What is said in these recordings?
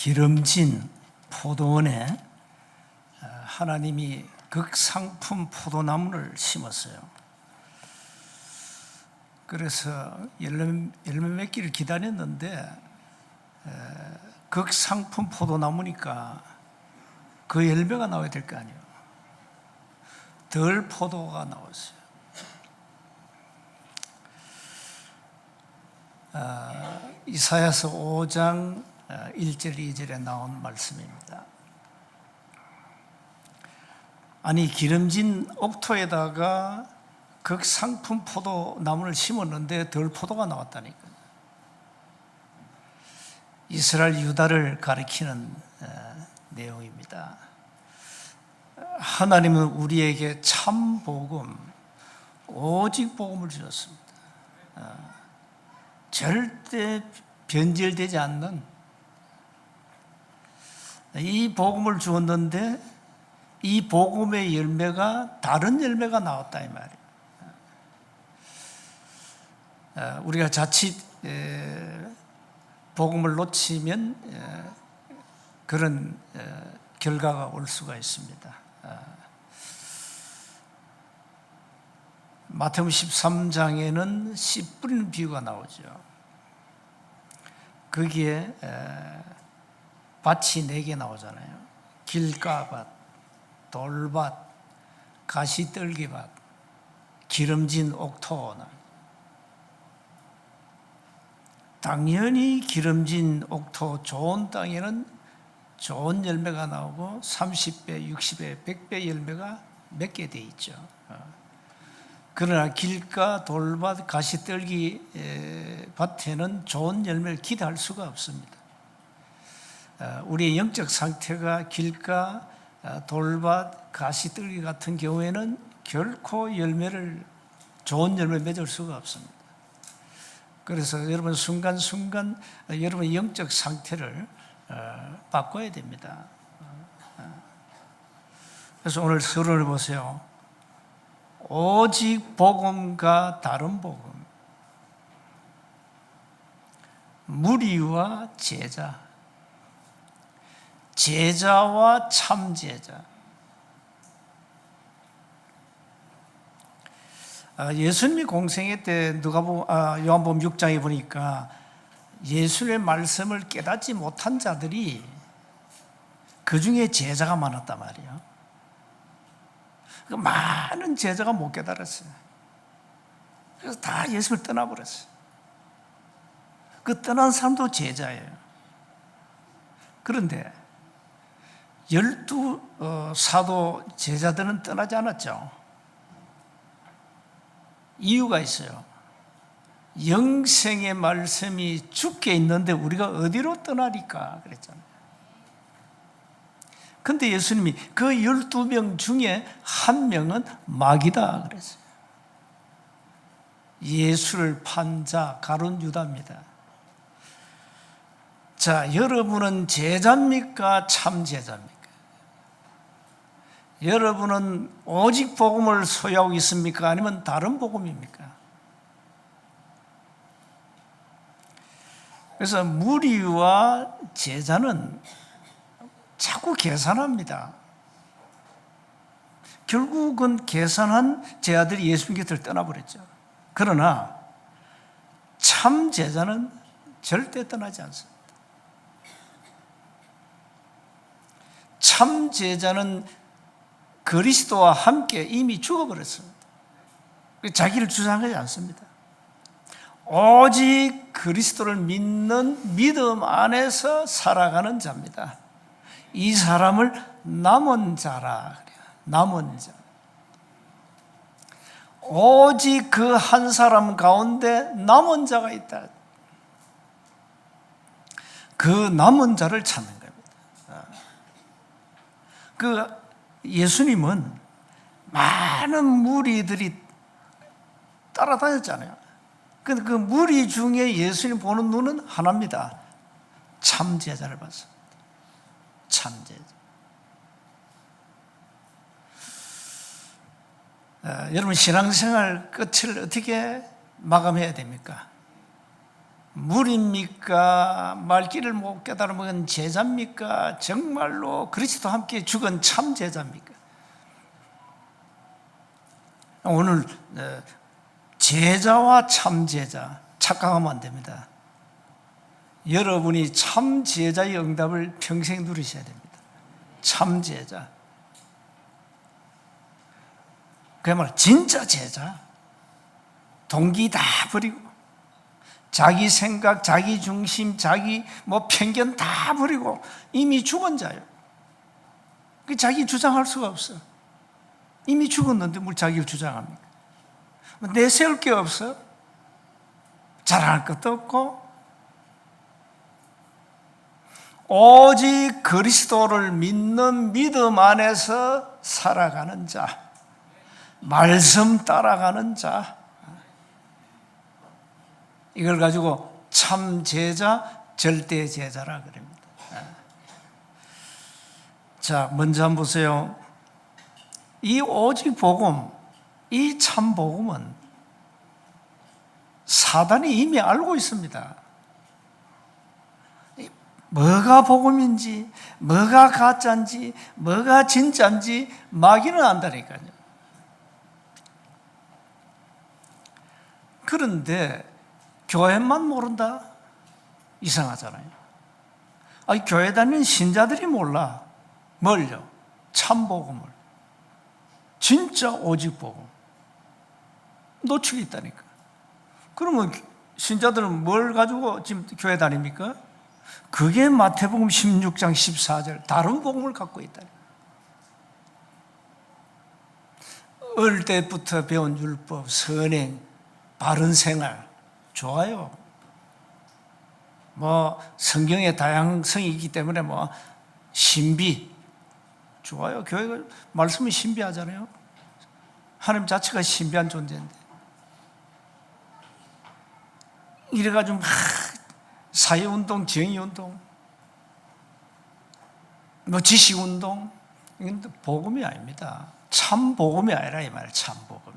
기름진 포도원에 하나님이 극상품 포도나무를 심었어요. 그래서 열매 맺기를 기다렸는데 극상품 포도나무니까 그 열매가 나와야 될 거 아니에요. 덜 포도가 나왔어요. 이사야서 5장 1절 2절에 나온 말씀입니다. 아니 기름진 옥토에다가 극상품 포도나무를 심었는데 덜 포도가 나왔다니까요. 이스라엘 유다를 가리키는 내용입니다. 하나님은 우리에게 참 복음, 오직 복음을 주셨습니다. 절대 변질되지 않는 이 복음을 주었는데 이 복음의 열매가 다른 열매가 나왔다 이 말이에요. 우리가 자칫 복음을 놓치면 그런 결과가 올 수가 있습니다. 마태복음 13장에는 씨 뿌리는 비유가 나오죠. 거기에 밭이 4개 나오잖아요. 길가밭, 돌밭, 가시떨기밭, 기름진 옥토. 당연히 기름진 옥토 좋은 땅에는 좋은 열매가 나오고 30배, 60배, 100배 열매가 맺게 돼 있죠. 그러나 길가, 돌밭, 가시떨기 밭에는 좋은 열매를 기대할 수가 없습니다. 우리의 영적 상태가 길가, 돌밭, 가시떨기 같은 경우에는 결코 좋은 열매를 맺을 수가 없습니다. 그래서 여러분 순간순간 여러분의 영적 상태를 바꿔야 됩니다. 그래서 오늘 서론을 보세요. 오직 복음과 다른 복음, 무리와 제자, 제자와 참제자. 예수님이 공생애 때 요한복음 6장에 보니까 예수님의 말씀을 깨닫지 못한 자들이 그 중에 제자가 많았단 말이에요. 많은 제자가 못 깨달았어요. 그래서 다 예수를 떠나버렸어요. 그 떠난 사람도 제자예요. 그런데 12 사도 제자들은 떠나지 않았죠. 이유가 있어요. 영생의 말씀이 주께 있는데 우리가 어디로 떠나리까 그랬잖아요. 근데 예수님이 그 12명 중에 한 명은 마귀다 그랬어요. 예수를 판 자 가룟 유다입니다. 자, 여러분은 제자입니까? 참 제자입니까? 여러분은 오직 복음을 소유하고 있습니까? 아니면 다른 복음입니까? 그래서 무리와 제자는 자꾸 계산합니다. 결국은 계산한 제자들이 예수님 곁을 떠나버렸죠. 그러나 참 제자는 절대 떠나지 않습니다. 참 제자는 그리스도와 함께 이미 죽어버렸습니다. 자기를 주장하지 않습니다. 오직 그리스도를 믿는 믿음 안에서 살아가는 자입니다. 이 사람을 남은 자라 그래요. 남은 자. 오직 그 한 사람 가운데 남은 자가 있다. 그 남은 자를 찾는 겁니다. 그 예수님은 많은 무리들이 따라다녔잖아요. 그 무리 중에 예수님 보는 눈은 하나입니다. 참 제자를 봤습니다. 참 제자. 여러분 신앙생활 끝을 어떻게 마감해야 됩니까? 물입니까? 말귀를 못 깨달은 제자입니까? 정말로 그리스도와 함께 죽은 참 제자입니까? 오늘 제자와 참 제자 착각하면 안 됩니다. 여러분이 참 제자의 응답을 평생 누리셔야 됩니다. 참 제자. 그야말로 진짜 제자. 동기 다 버리고 자기 생각, 자기 중심, 자기 편견 다 버리고 이미 죽은 자예요. 자기 주장할 수가 없어. 이미 죽었는데 뭘 자기를 주장합니까? 내세울 게 없어. 자랑할 것도 없고 오직 그리스도를 믿는 믿음 안에서 살아가는 자, 말씀 따라가는 자, 이걸 가지고 참 제자, 절대 제자라 그럽니다. 자, 먼저 한번 보세요. 이 오직 복음, 이 참 복음은 사단이 이미 알고 있습니다. 뭐가 복음인지, 뭐가 가짜인지, 뭐가 진짜인지 마귀는 안다니까요. 그런데 교회만 모른다? 이상하잖아요. 아니, 교회 다니는 신자들이 몰라. 뭘요? 참 복음을. 진짜 오직 복음. 놓치고 있다니까. 그러면 신자들은 뭘 가지고 지금 교회 다닙니까? 그게 마태복음 16장 14절 다른 복음을 갖고 있다. 어릴 때부터 배운 율법, 선행, 바른 생활 좋아요. 성경의 다양성이 있기 때문에 신비 좋아요. 교회가 말씀이 신비하잖아요. 하나님 자체가 신비한 존재인데 이래가지고 사회운동, 정의운동, 지식운동, 이건 복음이 아닙니다. 참 복음이 아니라 이 말이에요. 참 복음이.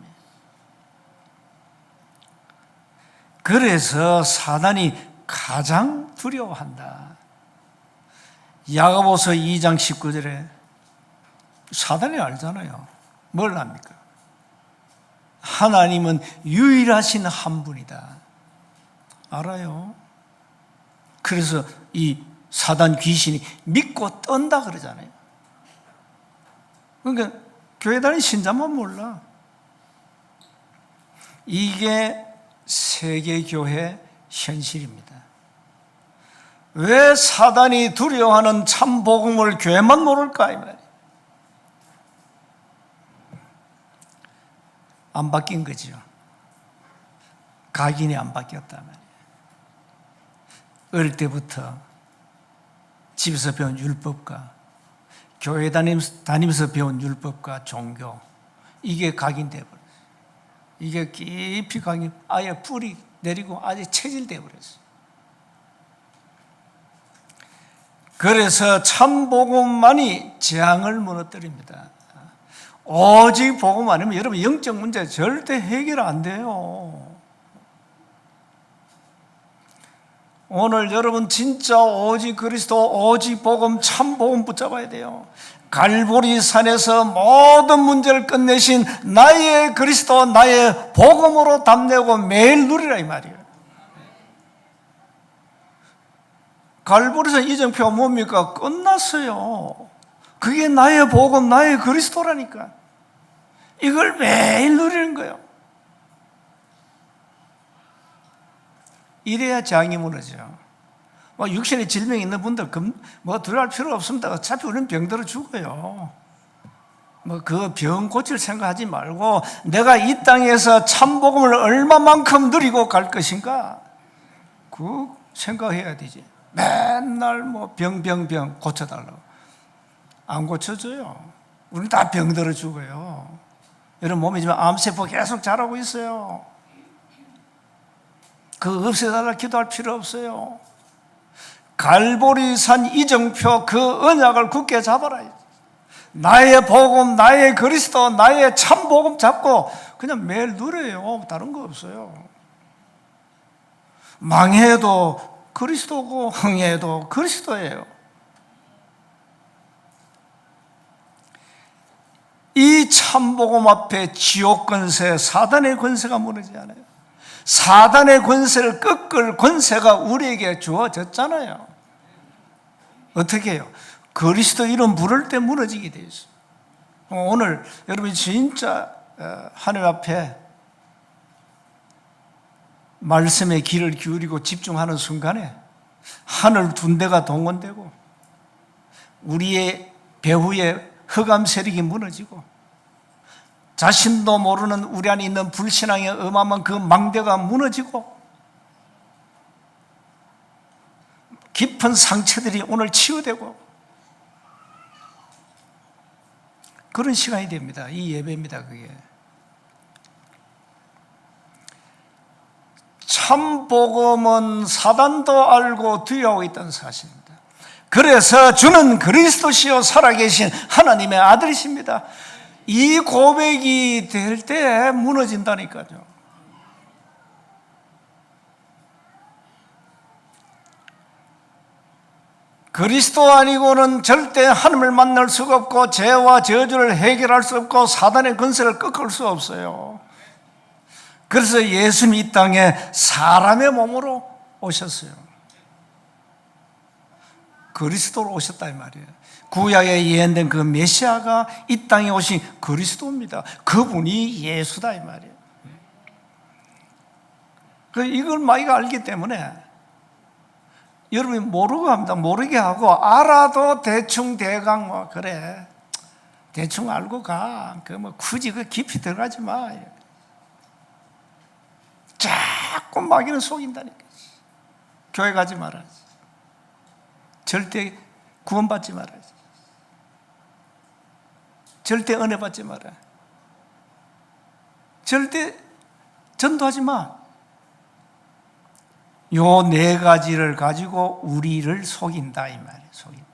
그래서 사단이 가장 두려워한다. 야고보서 2장 19절에 사단이 알잖아요. 뭘 합니까? 하나님은 유일하신 한 분이다. 알아요. 그래서 이 사단 귀신이 믿고 떤다 그러잖아요. 그러니까 교회 다니는 신자만 몰라. 이게 세계교회 현실입니다. 왜 사단이 두려워하는 참 복음을 교회만 모를까 이 말이에요. 안 바뀐 거죠. 각인이 안 바뀌었단 말이에요. 어릴 때부터 집에서 배운 율법과 교회 다니면서 배운 율법과 종교, 이게 각인되어 버렸어요. 이게 깊이 각인, 아예 뿌리 내리고 아예 체질되어 버렸어요. 그래서 참 복음만이 재앙을 무너뜨립니다. 오직 복음 아니면 여러분 영적 문제 절대 해결 안 돼요. 오늘 여러분 진짜 오직 그리스도, 오직 복음, 참 복음 붙잡아야 돼요. 갈보리 산에서 모든 문제를 끝내신 나의 그리스도, 나의 복음으로 담내고 매일 누리라 이 말이에요. 갈보리산 이정표가 뭡니까? 끝났어요. 그게 나의 복음, 나의 그리스도라니까. 이걸 매일 누리는 거예요. 이래야 재앙이 무너져. 육신에 질병이 있는 분들 두려워할 필요 없습니다. 어차피 우리는 병들어 죽어요. 그 병 고칠 생각하지 말고 내가 이 땅에서 참 복음을 얼마만큼 누리고 갈 것인가, 그 생각해야 되지. 맨날 병 고쳐달라고. 안 고쳐져요. 우리는 다 병들어 죽어요. 여러분 몸에 지금 암세포 계속 자라고 있어요. 그거 없애달라 기도할 필요 없어요. 갈보리산 이정표 그 언약을 굳게 잡아라. 나의 복음, 나의 그리스도, 나의 참 복음 잡고 그냥 매일 누려요. 다른 거 없어요. 망해도 그리스도고 흥해도 그리스도예요. 이 참복음 앞에 지옥 권세, 사단의 권세가 무너지지 않아요. 사단의 권세를 꺾을 권세가 우리에게 주어졌잖아요. 어떻게 해요? 그리스도 이름 부를 때 무너지게 돼 있어요. 오늘 여러분이 진짜 하늘 앞에 말씀에 귀를 기울이고 집중하는 순간에 하늘 군대가 동원되고 우리의 배후에 흑암 세력이 무너지고 자신도 모르는 우리 안에 있는 불신앙의 어마어마한 그 망대가 무너지고 깊은 상처들이 오늘 치유되고 그런 시간이 됩니다. 이 예배입니다. 그게 참 복음은 사단도 알고 두려워하고 있다는 사실입니다. 그래서 주는 그리스도시요 살아계신 하나님의 아들이십니다. 이 고백이 될 때 무너진다니까요. 그리스도 아니고는 절대 하나님을 만날 수가 없고 죄와 저주를 해결할 수 없고 사단의 권세를 꺾을 수 없어요. 그래서 예수님이 이 땅에 사람의 몸으로 오셨어요. 그리스도로 오셨다 이 말이에요. 구약에 예언된 그 메시아가 이 땅에 오신 그리스도입니다. 그분이 예수다 이 말이에요. 이걸 마이가 알기 때문에 여러분이 모르고 합니다. 모르게 하고 알아도 대충 대강 뭐 그래 대충 알고 가. 그 뭐 굳이 그 깊이 들어가지 마. 자꾸 마귀는 속인다니까. 교회 가지 말아야지. 절대 구원받지 말아야지. 절대 은혜 받지 마라. 절대 전도하지 마. 요 네 가지를 가지고 우리를 속인다 이 말이에요. 속인다.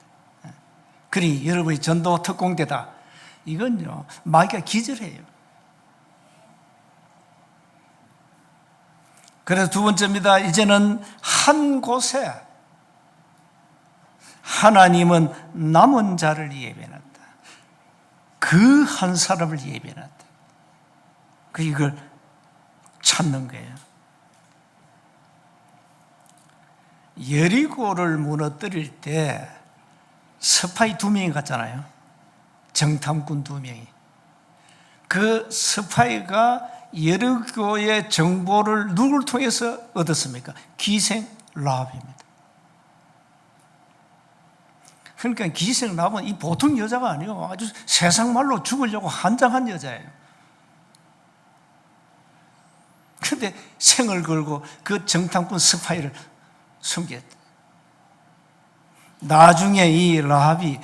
그러니 여러분이 전도 특공대다. 이건요 마귀가 기절해요. 그래서 두 번째입니다. 이제는 한 곳에 하나님은 남은 자를 예배해놨다. 그 한 사람을 예배해놨다. 이걸 찾는 거예요. 여리고를 무너뜨릴 때 스파이 2명이 갔잖아요. 정탐꾼 2명이. 그 스파이가 여리고의 정보를 누굴 통해서 얻었습니까? 기생 라합입니다. 그러니까 기생 라합은 이 보통 여자가 아니에요. 아주 세상 말로 죽으려고 한장한 여자예요. 그런데 생을 걸고 그 정탐꾼 스파이를 숨겼다. 나중에 이 라합이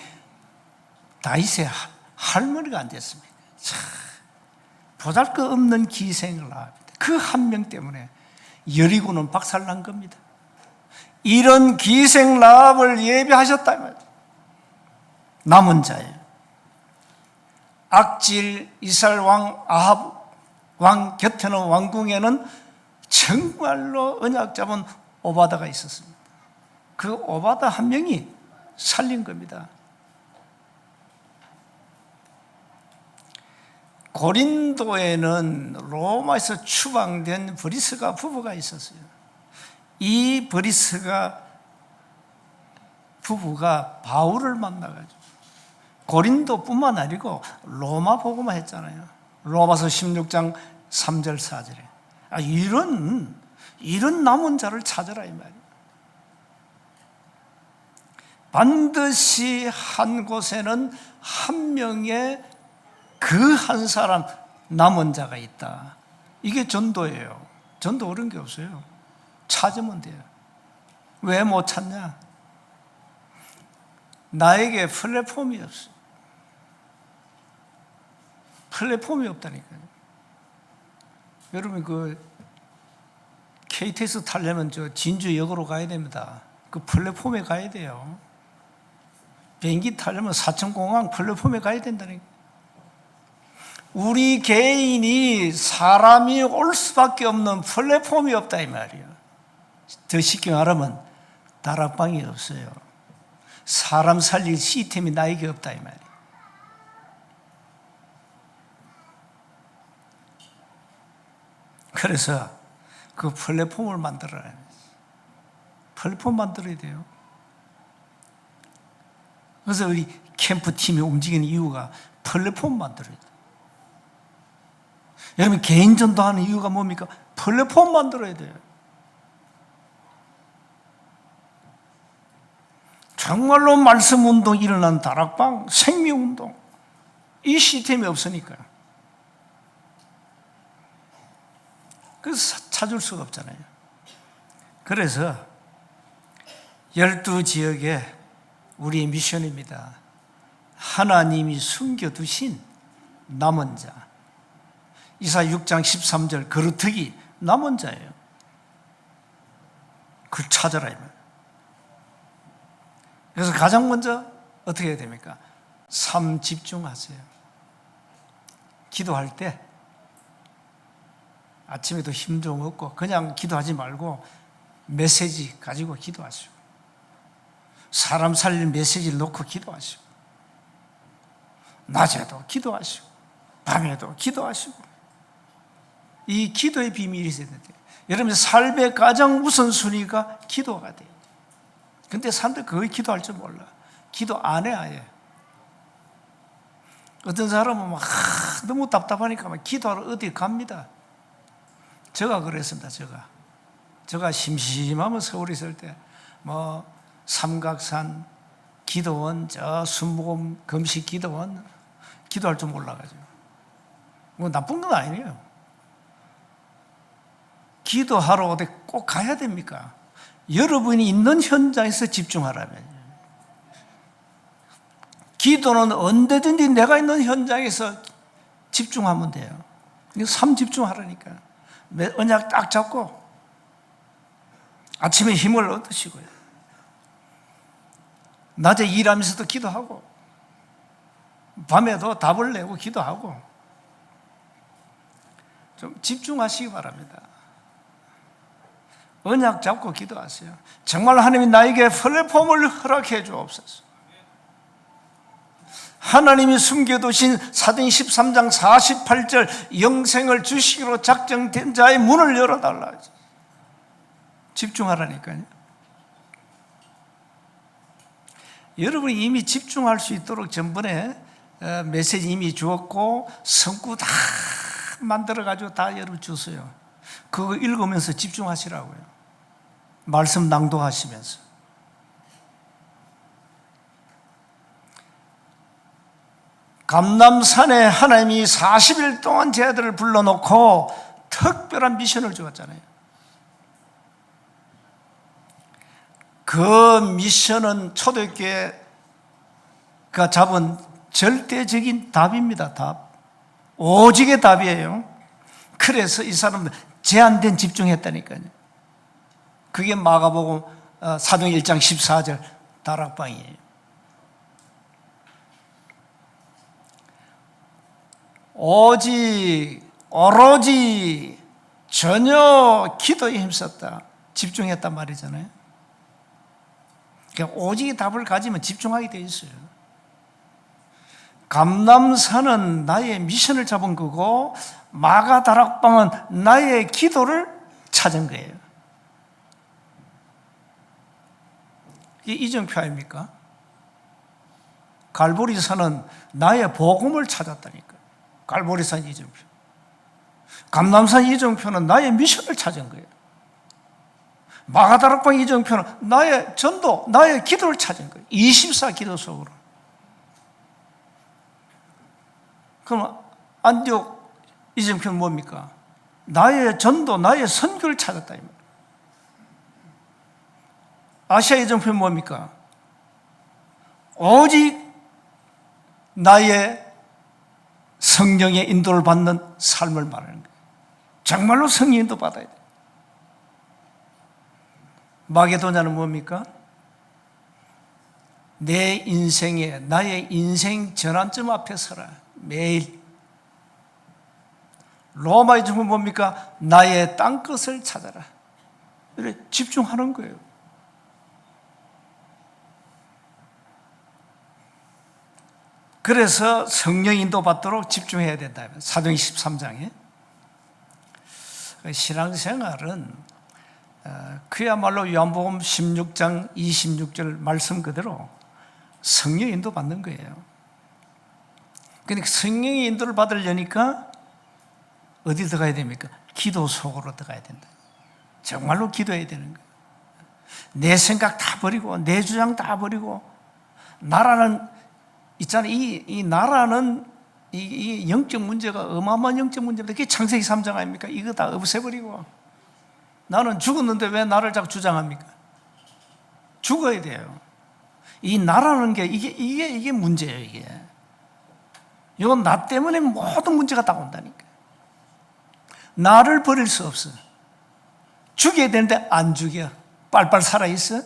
다윗의 할머니가 안 됐습니다. 참, 보잘것없는 기생 라합입니다. 그 한 명 때문에 여리고는 박살난 겁니다. 이런 기생 라합을 예비하셨다면 남은 자예요. 악질 이스라엘 왕 아합 왕 곁에는 왕궁에는 정말로 언약 잡은 오바다가 있었습니다. 그 오바다 한 명이 살린 겁니다. 고린도에는 로마에서 추방된 브리스가 부부가 있었어요. 이 브리스가 부부가 바울을 만나가지고 고린도뿐만 아니고 로마 복음만 했잖아요. 로마서 16장 3절 4절에 이런 남은 자를 찾으라 이 말이에요. 반드시 한 곳에는 한 명의 그 한 사람 남은 자가 있다. 이게 전도예요. 전도 어려운 게 없어요. 찾으면 돼요. 왜 못 찾냐? 나에게 플랫폼이 없어요. 플랫폼이 없다니까요. 여러분 그 KTX 타려면 저 진주역으로 가야 됩니다. 그 플랫폼에 가야 돼요. 비행기 타려면 사천공항 플랫폼에 가야 된다니까요. 우리 개인이 사람이 올 수밖에 없는 플랫폼이 없다 이 말이에요. 더 쉽게 말하면 다락방이 없어요. 사람 살릴 시스템이 나에게 없다 이 말이에요. 그래서 그 플랫폼을 만들어야 해요. 플랫폼 만들어야 돼요. 그래서 우리 캠프팀이 움직이는 이유가 플랫폼 만들어야 돼요. 여러분 개인 전도하는 이유가 뭡니까? 플랫폼 만들어야 돼요. 정말로 말씀 운동 일어나는 다락방, 생명 운동, 이 시스템이 없으니까요. 그래서 찾을 수가 없잖아요. 그래서 12지역에 우리의 미션입니다. 하나님이 숨겨두신 남은 자. 이사 6장 13절 거루터기 남은 자예요. 그걸 찾아라 이 말. 그래서 가장 먼저 어떻게 해야 됩니까? 삶 집중하세요. 기도할 때 아침에도 힘 좀 얻고 그냥 기도하지 말고 메시지 가지고 기도하시고 사람 살릴 메시지를 놓고 기도하시고 낮에도 기도하시고 밤에도 기도하시고 이 기도의 비밀이 있어야 돼요. 여러분 삶의 가장 우선순위가 기도가 돼요. 근데 사람들 거의 기도할 줄 몰라. 기도 안 해 아예. 어떤 사람은 막 너무 답답하니까 막 기도하러 어디 갑니다. 제가 그랬습니다. 제가 심심하면 서울에 있을 때 뭐 삼각산 기도원, 저 순복음 금식 기도원 기도할 줄 몰라가지고 뭐 나쁜 건 아니에요. 기도하러 어디 꼭 가야 됩니까? 여러분이 있는 현장에서 집중하라면. 기도는 언제든지 내가 있는 현장에서 집중하면 돼요. 이거 삶 집중하라니까. 언약 딱 잡고 아침에 힘을 얻으시고요. 낮에 일하면서도 기도하고 밤에도 답을 내고 기도하고 좀 집중하시기 바랍니다. 언약 잡고 기도하세요. 정말 하나님이 나에게 플랫폼을 허락해 주옵소서. 하나님이 숨겨두신 사도행 13장 48절 영생을 주시기로 작정된 자의 문을 열어달라. 집중하라니까요. 여러분이 이미 집중할 수 있도록 전번에 메시지 이미 주었고 성구 다 만들어가지고 다 여러분 주세요. 그거 읽으면서 집중하시라고요. 말씀 낭독하시면서. 감람산에 하나님이 40일 동안 제자들을 불러놓고 특별한 미션을 주었잖아요. 그 미션은 초대교회가 잡은 절대적인 답입니다. 답. 오직의 답이에요. 그래서 이 사람들 제한된 집중했다니까요. 그게 마가복음 사도행 1장 14절 다락방이에요. 오로지 전혀 기도에 힘썼다. 집중했단 말이잖아요. 그러니까 오직의 답을 가지면 집중하게 돼 있어요. 감람산은 나의 미션을 잡은 거고 마가 다락방은 나의 기도를 찾은 거예요. 이게 이정표 아닙니까? 갈보리산은 나의 복음을 찾았다니까. 갈보리산 이정표. 감람산 이정표는 나의 미션을 찾은 거예요. 마가다락방 이정표는 나의 전도, 나의 기도를 찾은 거예요. 24 기도 속으로. 그럼 안디옥 이정표는 뭡니까? 나의 전도, 나의 선교를 찾았다. 아시아 이정표는 뭡니까? 오직 나의 성령의 인도를 받는 삶을 말하는 거예요. 정말로 성령 인도 받아야 돼요. 마게도냐는 뭡니까? 내 인생에 나의 인생 전환점 앞에 서라. 매일. 로마 이정표는 뭡니까? 나의 땅끝을 찾아라. 이렇게 집중하는 거예요. 그래서 성령 인도 받도록 집중해야 된다. 사도행 13장에. 신앙생활은 그야말로 요한복음 16장 26절 말씀 그대로 성령 인도 받는 거예요. 그러니까 성령의 인도를 받으려니까 어디 들어가야 됩니까? 기도 속으로 들어가야 된다. 정말로 기도해야 되는 거예요. 내 생각 다 버리고 내 주장 다 버리고 나라는 있잖아요. 이 나라는 이 영적 문제가 어마어마한 영적 문제입니다. 그게 창세기 3장 아닙니까? 이거 다 없애버리고 나는 죽었는데 왜 나를 자꾸 주장합니까? 죽어야 돼요. 이 나라는 게 이게 문제예요. 이게 이건 나 때문에 모든 문제가 다 온다니까. 나를 버릴 수 없어. 죽여야 되는데 안 죽여. 빨빨 살아있어.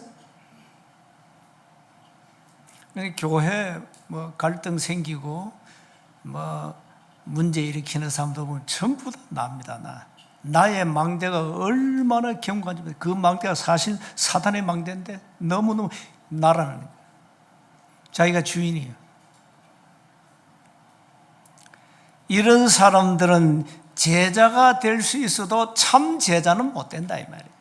교회 뭐 갈등 생기고 뭐 문제 일으키는 사람도 보면 전부 다 납니다. 나의 망대가 얼마나 견고한지. 그 망대가 사실 사단의 망대인데 너무너무 나라는 거예요. 자기가 주인이에요. 이런 사람들은 제자가 될 수 있어도 참 제자는 못 된다 이 말이에요.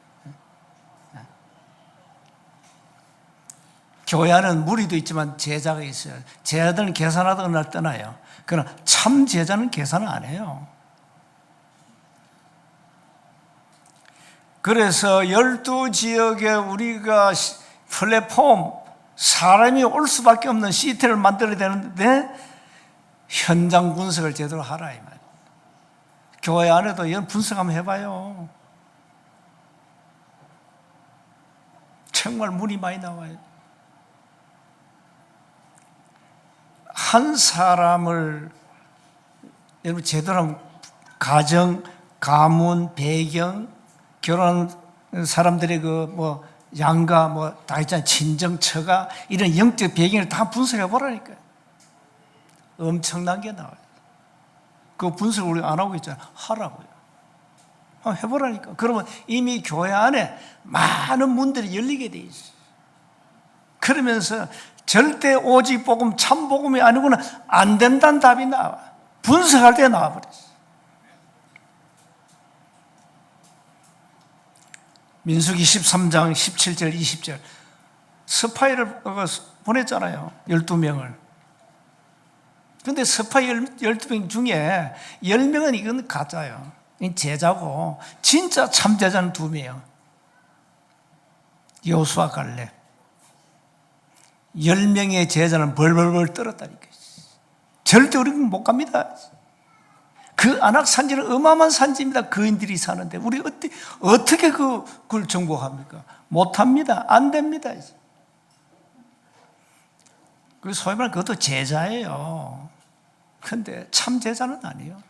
교회 안에는 무리도 있지만 제자가 있어요. 제자들은 계산하다 어느 날 떠나요. 그러나 참 제자는 계산을 안 해요. 그래서 12지역에 우리가 플랫폼, 사람이 올 수밖에 없는 시티를 만들어야 되는데 현장 분석을 제대로 하라 이 말이에요. 교회 안에도 이런 분석 한번 해봐요. 정말 문이 많이 나와요. 한 사람을 여러분 제대로 하면 가정, 가문, 배경, 결혼한 사람들의 그 뭐 양가 뭐 다 있잖아요. 친정, 처가 이런 영적 배경을 다 분석해 보라니까요. 엄청난 게 나와요. 그 분석을 우리가 안 하고 있잖아요. 하라고요. 한번 해보라니까. 그러면 이미 교회 안에 많은 문들이 열리게 돼 있어요. 그러면서 절대 오직 복음, 참 복음이 아니구나 안 된다는 답이 나와. 분석할 때 나와버렸어. 민수기 13장 17절 20절 스파이를 보냈잖아요. 12명을. 근데 스파이 12명 중에 10명은 이건 가짜예요. 제자고 진짜 참 제자는 2명이에요. 여호수아 갈렙. 10명의 제자는 벌벌벌 떨었다니까요. 절대 우리는 못 갑니다. 그 안악 산지는 어마어마한 산지입니다. 거인들이 사는데 우리 어떻게 그걸 정복합니까? 못합니다. 안 됩니다. 그 소위 말하는 그것도 제자예요. 그런데 참 제자는 아니에요.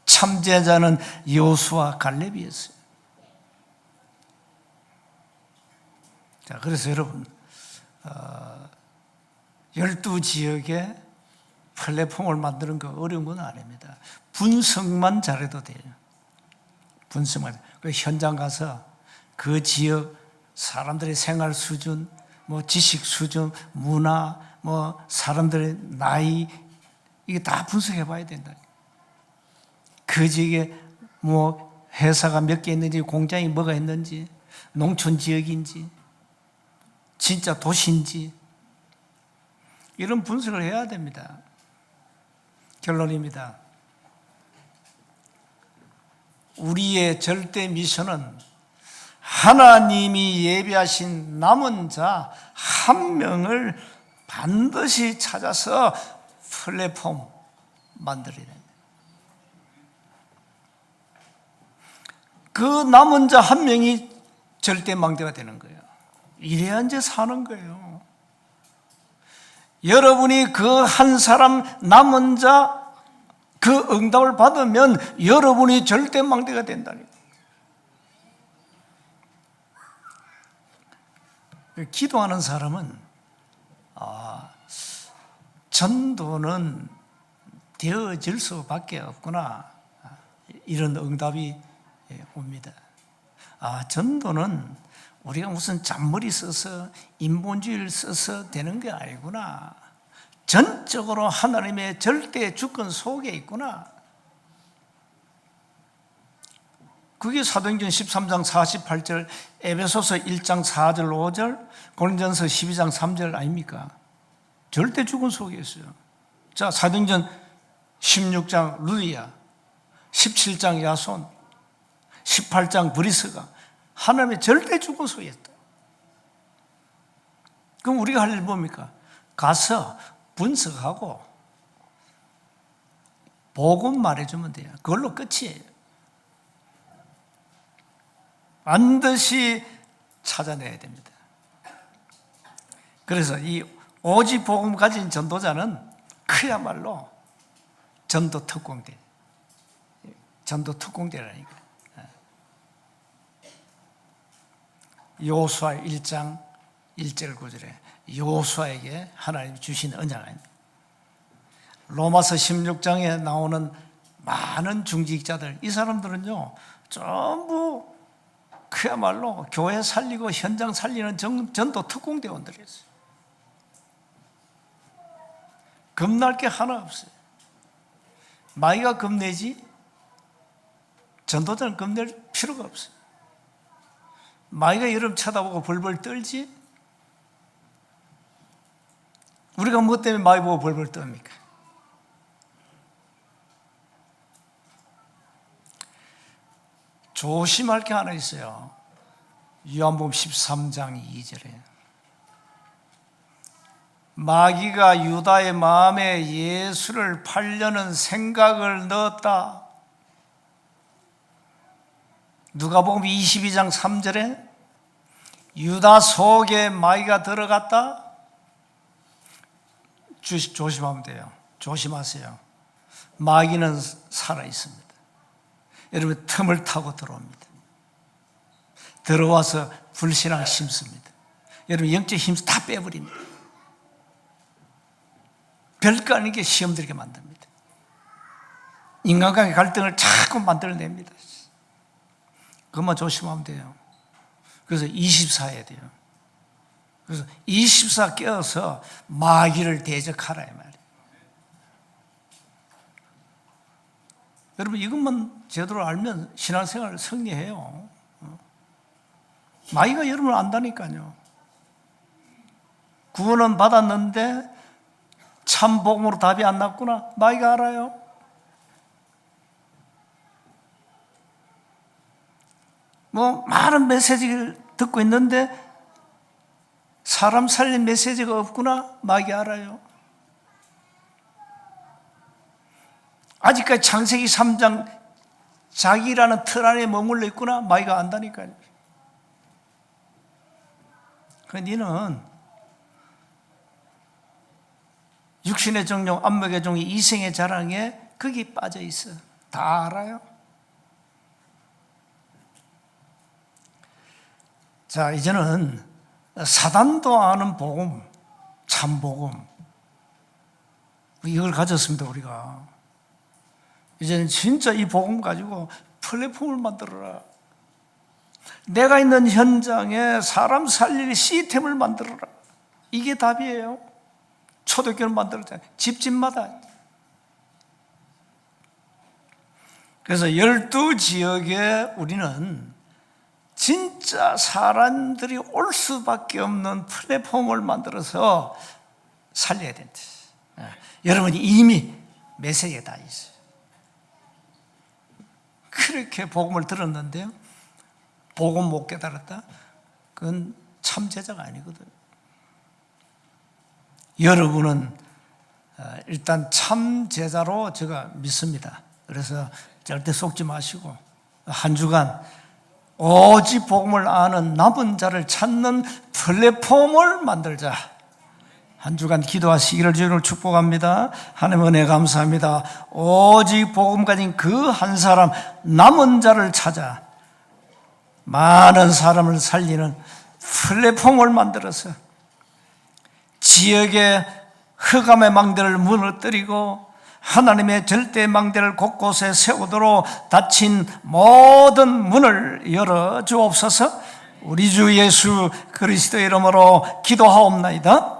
참 제자는 여호수아 갈렙이었어요. 자, 그래서 여러분 12지역에 플랫폼을 만드는 거 어려운 건 아닙니다. 분석만 잘해도 돼요. 분석만. 그 현장 가서 그 지역 사람들의 생활 수준, 뭐 지식 수준, 문화, 뭐 사람들의 나이 이게 다 분석해 봐야 된다. 그 지역에 뭐 회사가 몇 개 있는지, 공장이 뭐가 있는지, 농촌 지역인지, 진짜 도시인지 이런 분석을 해야 됩니다. 결론입니다. 우리의 절대 미션은 하나님이 예비하신 남은 자 한 명을 반드시 찾아서 플랫폼 만들어야 됩니다. 그 남은 자 한 명이 절대 망대가 되는 거예요. 이래야 이제 사는 거예요. 여러분이 그 한 사람 남은 자 그 응답을 받으면 여러분이 절대 망대가 된다니까. 기도하는 사람은 전도는 되어질 수밖에 없구나 이런 응답이 옵니다. 전도는 우리가 무슨 잔머리 써서 인본주의를 써서 되는 게 아니구나. 전적으로 하나님의 절대 주권 속에 있구나. 그게 사도행전 13장 48절, 에베소서 1장 4절 5절, 고린전서 12장 3절 아닙니까? 절대 주권 속에 있어요. 자, 사도행전 16장 루디아, 17장 야손, 18장 브리스가 하나님의 절대 주권 속에 있다. 그럼 우리가 할 일 뭡니까? 가서 분석하고 복음 말해주면 돼요. 그걸로 끝이에요. 반드시 찾아내야 됩니다. 그래서 이 오직 복음 가진 전도자는 그야말로 전도 특공대. 전도 특공대라니까. 여호수아 1장 1절 9절에 여호수아에게 하나님이 주신 언약 아닙니까? 로마서 16장에 나오는 많은 중직자들, 이 사람들은요 전부 그야말로 교회 살리고 현장 살리는 전도 특공대원들이었어요. 겁날 게 하나 없어요. 마귀가 겁내지 전도자는 겁낼 필요가 없어요. 마귀가 여러분 쳐다보고 벌벌 떨지 우리가 뭐 때문에 마귀 보고 벌벌 떱니까? 조심할 게 하나 있어요. 요한복음 13장 2절에 마귀가 유다의 마음에 예수를 팔려는 생각을 넣었다. 누가복음 22장 3절에 유다 속에 마귀가 들어갔다. 조심하면 돼요. 조심하세요. 마귀는 살아 있습니다. 여러분 틈을 타고 들어옵니다. 들어와서 불신앙 심습니다. 여러분 영적 힘 다 빼버립니다. 별거 아닌 게 시험 들게 만듭니다. 인간관계 갈등을 자꾸 만들어냅니다. 그것만 조심하면 돼요. 그래서 24 해야 돼요. 그래서 24 깨어서 마귀를 대적하라 이 말이에요. 여러분 이것만 제대로 알면 신앙생활 승리해요. 마귀가 여러분을 안다니까요. 구원은 받았는데 참 복음으로 답이 안 났구나. 마귀가 알아요. 많은 메시지를 듣고 있는데 사람 살린 메시지가 없구나. 마귀 알아요. 아직까지 창세기 3장 자기라는 틀 안에 머물러 있구나. 마귀가 안다니까요. 너는 육신의 정욕, 안목의 정욕, 이생의 자랑에 거기 빠져 있어. 다 알아요. 자, 이제는 사단도 아는 복음, 참 복음. 이걸 가졌습니다, 우리가. 이제는 진짜 이 복음 가지고 플랫폼을 만들어라. 내가 있는 현장에 사람 살릴 시스템을 만들어라. 이게 답이에요. 초대교회를 만들었잖아요. 집집마다. 그래서 12지역에 우리는 진짜 사람들이 올 수밖에 없는 플랫폼을 만들어서 살려야 된다. 여러분이 이미 메시지에 다 있어요. 그렇게 복음을 들었는데요, 복음 못 깨달았다? 그건 참 제자가 아니거든. 여러분은 일단 참 제자로 제가 믿습니다. 그래서 절대 속지 마시고 한 주간 오직 복음을 아는 남은 자를 찾는 플랫폼을 만들자. 한 주간 기도하시기를 주님을 축복합니다. 하나님 은혜 감사합니다. 오직 복음 가진 그 한 사람 남은 자를 찾아 많은 사람을 살리는 플랫폼을 만들어서 지역의 흑암의 망대를 무너뜨리고 하나님의 절대 망대를 곳곳에 세우도록 닫힌 모든 문을 열어 주옵소서. 우리 주 예수 그리스도의 이름으로 기도하옵나이다.